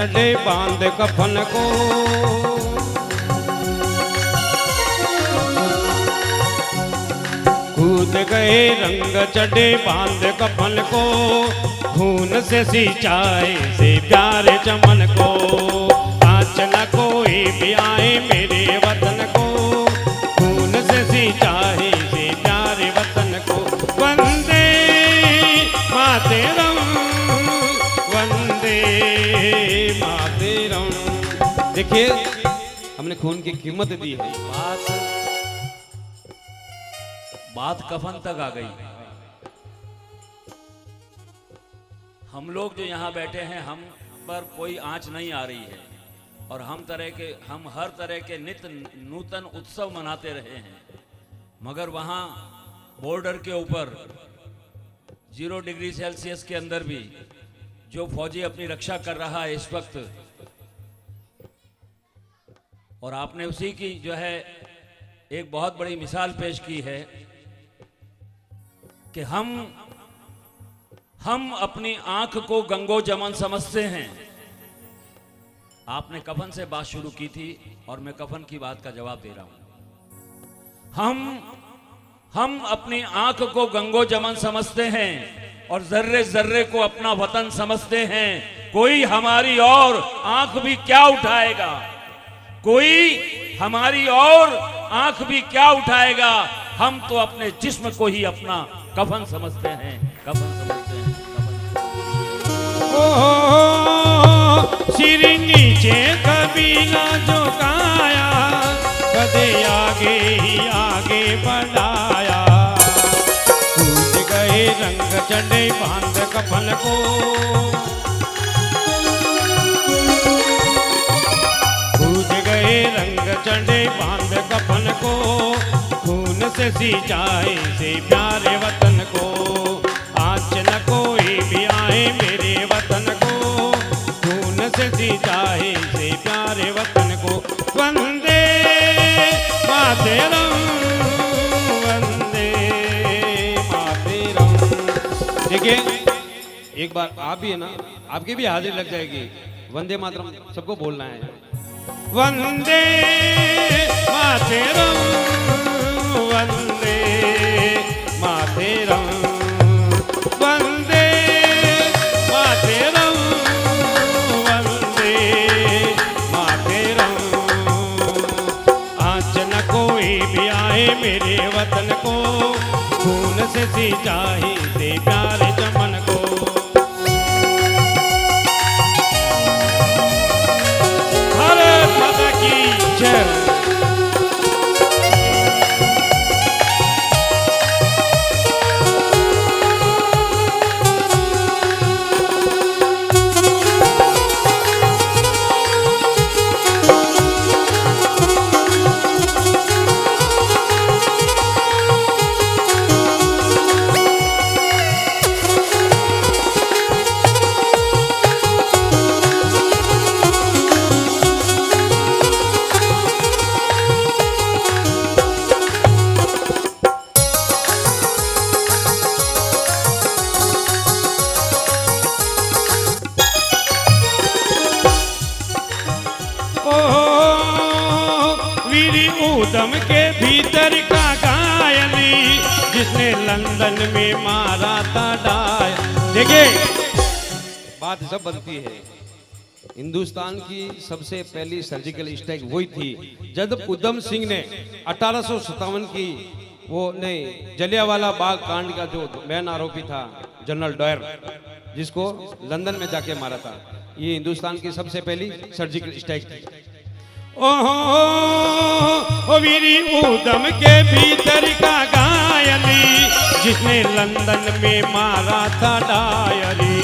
चढ़े बांध कफन को, कूद गए रंग चढ़े बांध कफन को, खून से सिंचाए से प्यारे चमन को। आज न कोई भी आए मेरे वतन को, खून से सिंचाए से प्यारे वतन को। वंदे मातरम, वंदे मातरम। देखिए हमने खून की कीमत दी है। बात कफन तक आ गई। हम लोग जो यहाँ बैठे हैं, हम पर कोई आंच नहीं आ रही है और हम हर तरह के नित्य नूतन उत्सव मनाते रहे हैं, मगर वहाँ बॉर्डर के ऊपर 0 डिग्री सेल्सियस के अंदर भी जो फौजी अपनी रक्षा कर रहा है इस वक्त, और आपने उसी की जो है एक बहुत बड़ी मिसाल पेश की है कि हम अपनी आंख को गंगो जमन समझते हैं। आपने कफन से बात शुरू की थी और मैं कफन की बात का जवाब दे रहा हूं। हम अपनी आंख को गंगो जमन समझते हैं और जर्रे जर्रे को अपना वतन समझते हैं। कोई हमारी और आंख भी क्या उठाएगा, कोई हमारी और आंख भी क्या उठाएगा। हम तो अपने जिस्म को ही अपना कफन समझते हैं, कफन समझते हैं, कफन। ओ सिर नीचे कभी ना झुकाया, कदे आगे ही आगे बढ़ाया। कूद गए रंग चढ़े बांध कफन को, कूद गए रंग चढ़े बांध कफन को, खून से सिंचाए से प्यारे वतन को। आज न कोई भी आए मेरे वतन को, खून से सिंचाए से प्यारे वतन को। वंदे मातरम, वंदे मातरम। देखिए एक बार आप भी है ना, आपकी भी हाजिरी लग जाएगी। वंदे मातरम सबको बोलना है। वंदे मातरम, वंदे मातरम, वंदे मातरम, वंदे मातरम। आज न कोई भी आए मेरे वतन को, खून से सिंचाए से प्यारे चमन को। भारत माता की जय। उदम के भीतर का घायली, जिसने लंदन में मारा था डाय। देखिए बात सब बनती है। हिंदुस्तान की सबसे पहली सर्जिकल स्ट्राइक वही थी जब उधम सिंह ने 1857 की वो नहीं जलियांवाला बाग कांड का जो मेन आरोपी था जनरल डायर, जिसको लंदन में जाके मारा था। ये हिंदुस्तान की सबसे पहली सर्जिकल स्ट्राइक थी। ओहो वीरी उदम के भीतर का घायली, जिसने लंदन में मारा था डायरी।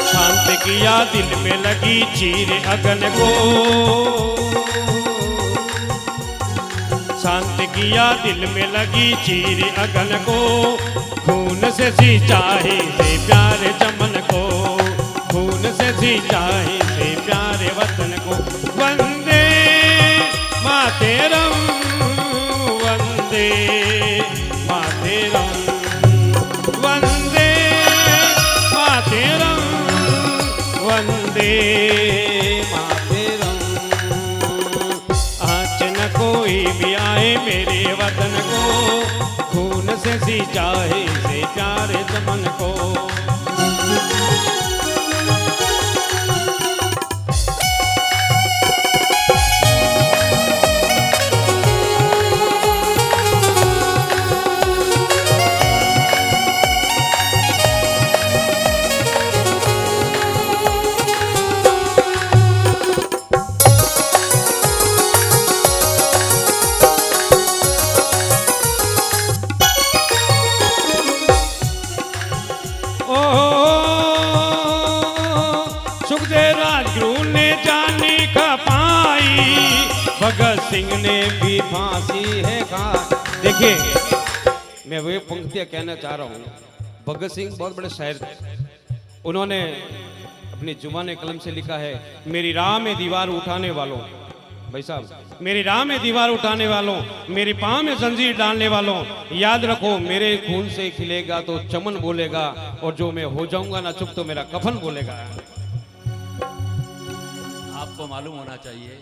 शांत किया दिल में लगी चीर अगन को, शांत किया दिल में लगी चीर अगन को। खून से सिंचाए से प्यारे चमन को, खून से सिंचाए से प्यारे वतन को। वंदे मातरम, वंदे मातरम, वंदे चाहे से प्यारे चमन को। सुखदेव राजगुरु ने जाने का पाई, भगत सिंह ने भी फांसी है खाई। देखिए, मैं वही पंक्तियां कहना चाह रहा हूँ। भगत सिंह बहुत बड़े शायर थे। उन्होंने अपनी जुबान कलम से लिखा है, मेरी राह में दीवार उठाने वालों, भाई साहब, मेरी राह में दीवार उठाने वालों, मेरे पाँव में जंजीर डालने वालों, याद रखो मेरे खून से खिलेगा तो चमन बोलेगा, और जो मैं हो जाऊंगा ना चुप तो मेरा कफन बोलेगा। आपको मालूम होना चाहिए,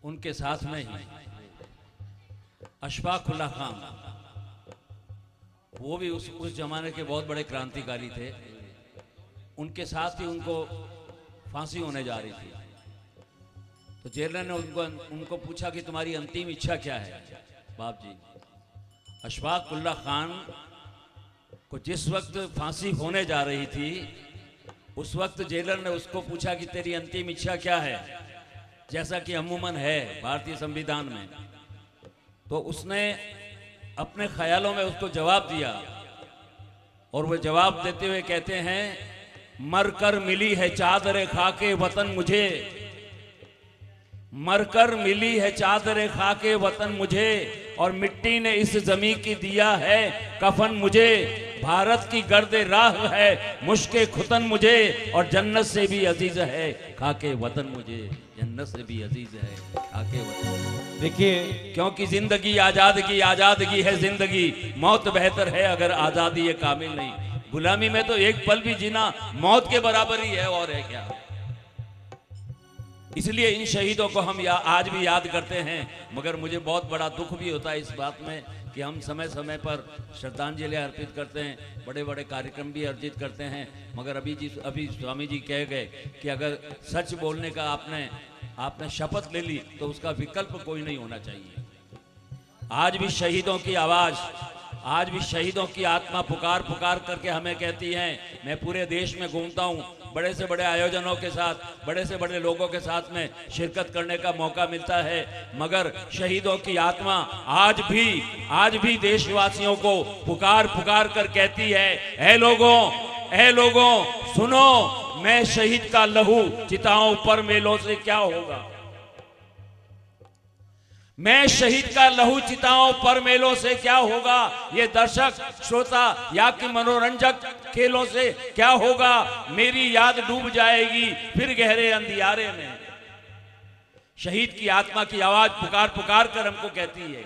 उनके साथ में ही अशफाक उल्लाह खान, वो भी उस जमाने के बहुत बड़े क्रांतिकारी थे। उनके साथ ही उनको फांसी होने जा रही थी। तो जेलर ने उनको पूछा कि तुम्हारी अंतिम इच्छा क्या है बाप जी। अशफाक उल्लाह खान को जिस वक्त फांसी होने जा रही थी, उस वक्त जेलर ने उसको पूछा कि तेरी अंतिम इच्छा क्या है, जैसा कि अमूमन है भारतीय संविधान में। तो उसने अपने ख्यालों में उसको जवाब दिया, और वो जवाब देते हुए कहते हैं, मरकर मिली है चादर खाके वतन मुझे, मरकर मिली है चादर खाके वतन मुझे, और मिट्टी ने इस जमी की दिया है कफन मुझे। भारत की गर्द राह है मुश्के खुतन मुझे, और जन्नत से भी अजीज है खाके वतन मुझे, जन्नत से भी अजीज है खाके वतन। देखिए, क्योंकि जिंदगी आजादगी, आजादगी है जिंदगी, मौत बेहतर है अगर आजादी ये कामिल नहीं। गुलामी में तो एक पल भी जीना मौत के बराबर ही है, और है क्या। इसलिए इन शहीदों को हम आज भी याद करते हैं। मगर मुझे बहुत बड़ा दुख भी होता है इस बात में कि हम समय समय पर श्रद्धांजलि अर्पित करते हैं, बड़े बड़े कार्यक्रम भी आयोजित करते हैं, मगर अभी स्वामी जी कह गए कि अगर सच बोलने का आपने शपथ ले ली तो उसका विकल्प कोई नहीं होना चाहिए। आज भी शहीदों की आवाज़, आज भी शहीदों की आत्मा पुकार पुकार करके हमें कहती है। मैं पूरे देश में घूमता हूँ, बड़े से बड़े आयोजनों के साथ, बड़े से बड़े लोगों के साथ में शिरकत करने का मौका मिलता है, मगर शहीदों की आत्मा आज भी देशवासियों को पुकार पुकार कर कहती है, ऐ लोगों सुनो, मैं शहीद का लहू चिताओं पर मेलों से क्या होगा, मैं शहीद का लहू चिताओं पर मेलों से क्या होगा, ये दर्शक श्रोता या कि मनोरंजक खेलों से क्या होगा, मेरी याद डूब जाएगी फिर गहरे अंधियारे में। शहीद की आत्मा की आवाज पुकार पुकार कर हमको कहती है,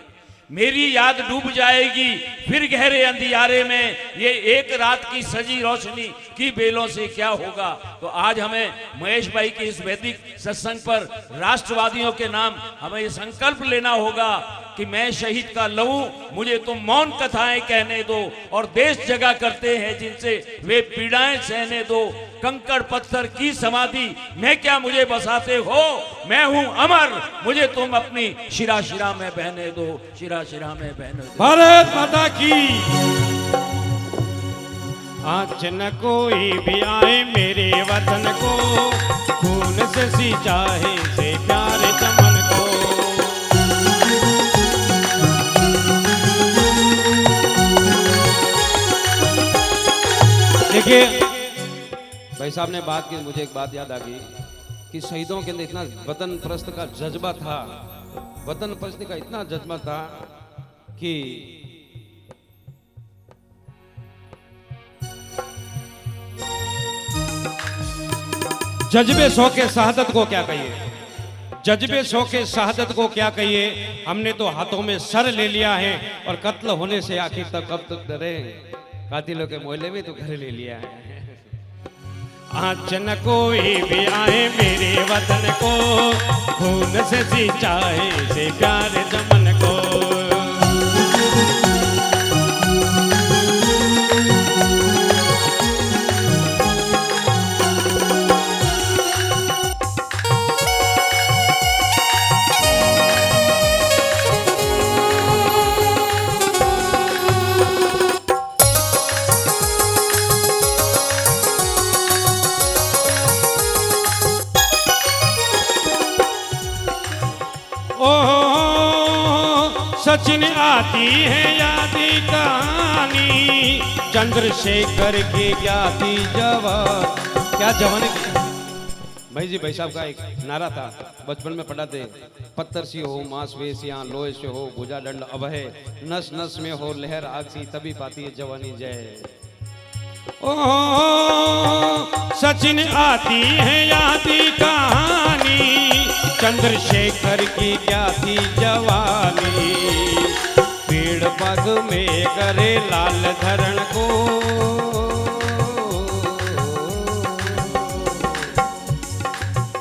मेरी याद डूब जाएगी फिर गहरे अंधियारे में, ये एक रात की सजी रोशनी की बेलों से क्या होगा। तो आज हमें महेश भाई की इस वैदिक सत्संग पर राष्ट्रवादियों के नाम हमें ये संकल्प लेना होगा कि मैं शहीद का लहू, मुझे तुम मौन कथाएं कहने दो, और देश जगा करते हैं जिनसे वे पीड़ाएं सहने दो। कंकड़ पत्थर की समाधि मैं क्या मुझे बसाते हो, मैं हूं अमर, मुझे तुम अपनी शिरा शिरा में बहने दो, शिरा शिरा में बहने दो। भारत माता की। आज न कोई भी आए मेरे वतन को, खून से सींचा है से प्यारे चमन को। देखिए, भाई साहब ने बात की, मुझे एक बात याद आ गई कि शहीदों के अंदर इतना वतन परस्त का जज्बा था, वतन परस्ती का इतना जज्बा था कि जज्बे शौके शहादत को क्या कहिए, जज्बे शौके शहादत को क्या कहिए। हमने तो हाथों में सर ले लिया है, और कत्ल होने से आखिर तक कब तक डरे, कातिलों के मोहल्ले में तो घर ले लिया है। आज न कोई भी आए मेरे वतन को, खून से सींचा है से प्यारे चमन को। सचिन आती है यादी कहानी, चंद्रशेखर की ज्ञाति जवान। क्या जवान है भाई जी। भाई साहब का एक नारा था, बचपन में पढ़ा थे, पत्थर सी हो मांसपेश या लोहे से हो भुजा दंड अब है, नस नस में हो लहर आग सी तभी पाती है जवानी जय। ओ सचिन आती है यादी कहानी, चंद्रशेखर की क्या थी जवानी, पेड़ पग में करे लाल धरण को,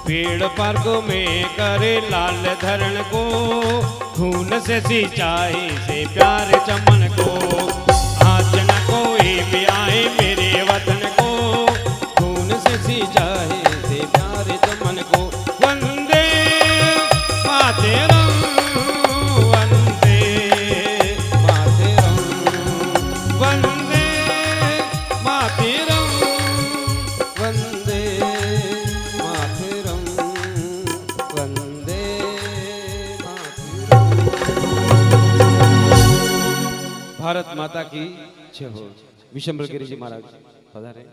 पेड़ पग में करे लाल धरण को, खून से सिंचाई से प्यार चमन को, आज न कोई भी आए मेरे वतन को, खून से सिंचाई से प्यार चमन को, वंदे मातरम, वंदे मातरम, वंदे मातरम, वंदे मातरम, वंदे मातरम। भारत माता की जय हो। विशंबर गिरी जी महाराज पधारे।